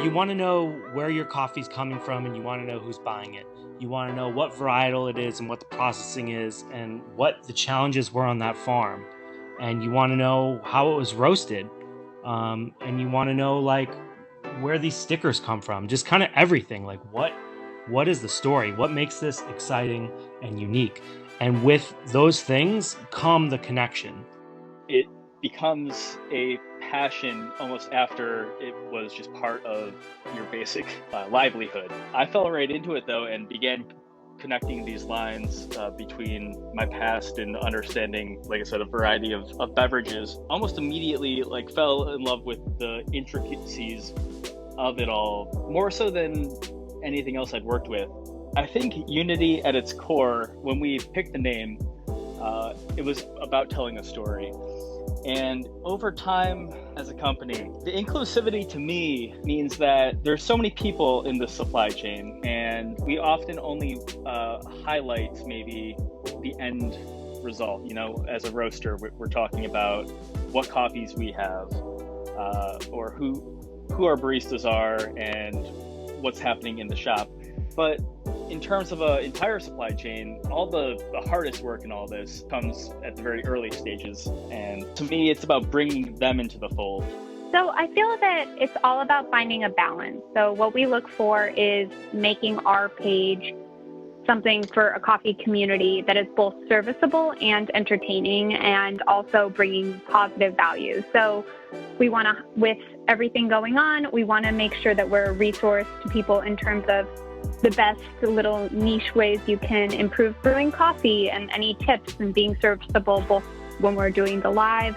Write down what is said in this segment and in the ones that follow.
You want to know where your coffee's coming from, and you want to know who's buying it. You want to know what varietal it is and what the processing is and what the challenges were on that farm. And you want to know how it was roasted. And you want to know like where these stickers come from, just kind of everything. Like what is the story? What makes this exciting and unique? And with those things come the connection. It becomes a passion almost after it was just part of your basic livelihood. I fell right into it though and began connecting these lines between my past and understanding, like I said, a variety of beverages. Almost immediately fell in love with the intricacies of it all, more so than anything else I'd worked with. I think Unity at its core, when we picked the name, it was about telling a story. And over time as a company, the inclusivity to me means that there's so many people in the supply chain, and we often only highlight maybe the end result. You know, as a roaster, we're talking about what coffees we have, or who our baristas are and what's happening in the shop. But in terms of an entire supply chain, all the hardest work in all this comes at the very early stages. And to me, it's about bringing them into the fold. So I feel that it's all about finding a balance. So what we look for is making our page something for a coffee community that is both serviceable and entertaining, and also bringing positive value. So we want to, with everything going on, we want to make sure that we're a resource to people in terms of the best little niche ways you can improve brewing coffee, and any tips, and being serviceable both when we're doing the live,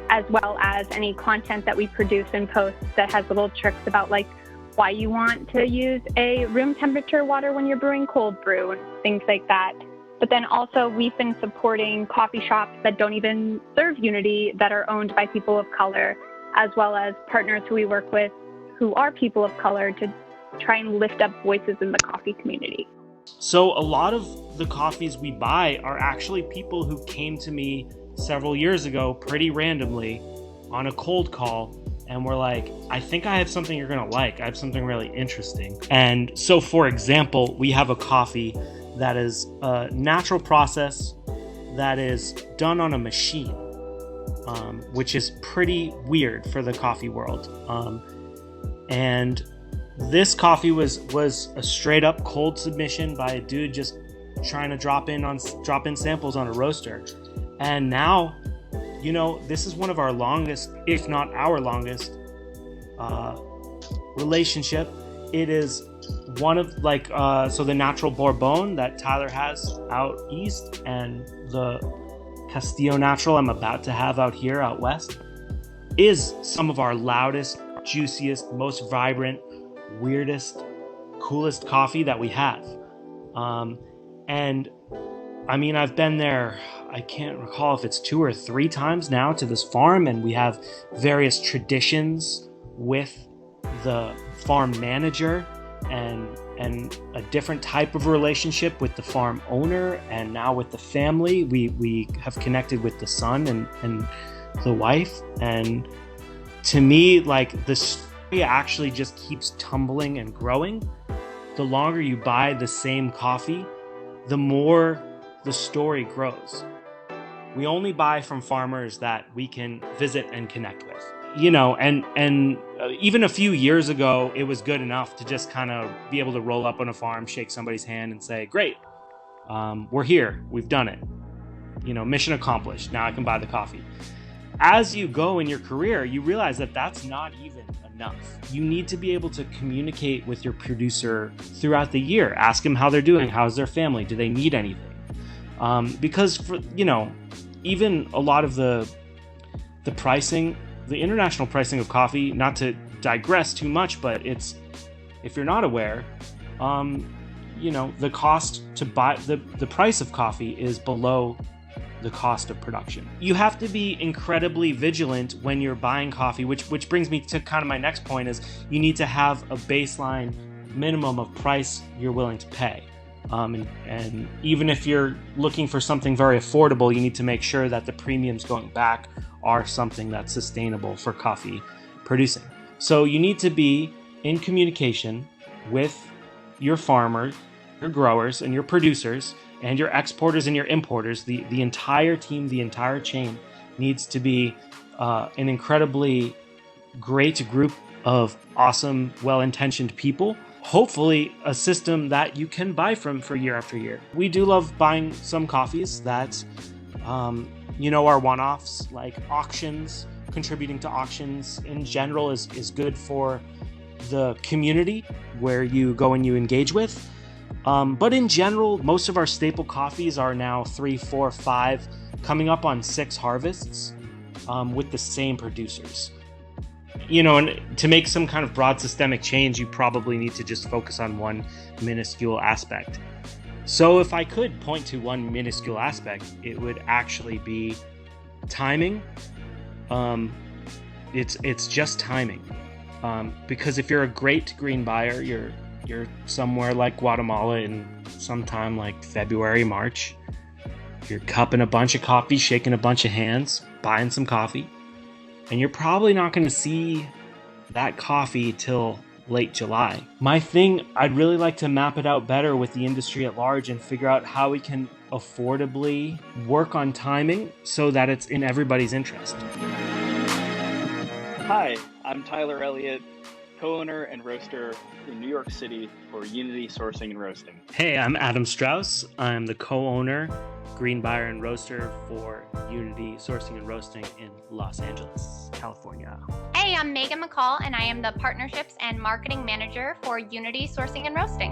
as well as any content that we produce and post that has little tricks about like why you want to use a room temperature water when you're brewing cold brew and things like that. But then also we've been supporting coffee shops that don't even serve Unity, that are owned by people of color, as well as partners who we work with who are people of color, to try and lift up voices in the coffee community. So a lot of the coffees we buy are actually people who came to me several years ago pretty randomly on a cold call and were like, I think I have something you're gonna like. I have something really interesting. And so for example, we have a coffee that is a natural process that is done on a machine, which is pretty weird for the coffee world. And this coffee was a straight up cold submission by a dude just trying to drop in samples on a roaster. And now, you know, this is one of our longest, if not our longest, relationship. It is one of so the natural Bourbon that Tyler has out east, and the Castillo Natural I'm about to have out here out west, is some of our loudest, juiciest, most vibrant, weirdest, coolest coffee that we have. And I mean, I've been there, I can't recall if it's 2 or 3 times now to this farm, and we have various traditions with the farm manager and a different type of relationship with the farm owner, and now with the family. We have connected with the son and the wife, and to me, like, the story actually just keeps tumbling and growing. The longer you buy the same coffee, the more the story grows. We only buy from farmers that we can visit and connect with, you know, and even a few years ago, it was good enough to just kind of be able to roll up on a farm, shake somebody's hand and say, great, we're here, we've done it, you know, mission accomplished, now I can buy the coffee. As you go in your career, you realize that that's not even enough. You need to be able to communicate with your producer throughout the year. Ask them how they're doing, how's their family, do they need anything? Because for, you know, even a lot of the pricing, the international pricing of coffee, not to digress too much, but it's, if you're not aware, you know, the cost to buy, the price of coffee is below the cost of production. You have to be incredibly vigilant when you're buying coffee, which brings me to kind of my next point, is you need to have a baseline minimum of price you're willing to pay. And even if you're looking for something very affordable, you need to make sure that the premiums going back are something that's sustainable for coffee producing. So you need to be in communication with your farmers, your growers, and your producers, and your exporters and your importers. The entire team, the entire chain needs to be an incredibly great group of awesome, well-intentioned people. Hopefully a system that you can buy from for year after year. We do love buying some coffees that, are one-offs, like auctions. Contributing to auctions in general is good for the community where you go and you engage with. But in general, most of our staple coffees are now 3, 4, 5, coming up on 6 harvests with the same producers. And to make some kind of broad systemic change, you probably need to just focus on one minuscule aspect. So if I could point to one minuscule aspect, it would actually be timing. It's just timing. Because if you're a great green buyer, you're somewhere like Guatemala in sometime like February, March. You're cupping a bunch of coffee, shaking a bunch of hands, buying some coffee. And you're probably not going to see that coffee till late July. My thing, I'd really like to map it out better with the industry at large and figure out how we can affordably work on timing so that it's in everybody's interest. Hi, I'm Tyler Elliott, co-owner and roaster in New York City for Unity Sourcing and Roasting. Hey, I'm Adam Strauss. I'm the co-owner, green buyer and roaster for Unity Sourcing and Roasting in Los Angeles, California. Hey, I'm Meagan McCall, and I am the Partnerships and Marketing Manager for Unity Sourcing and Roasting.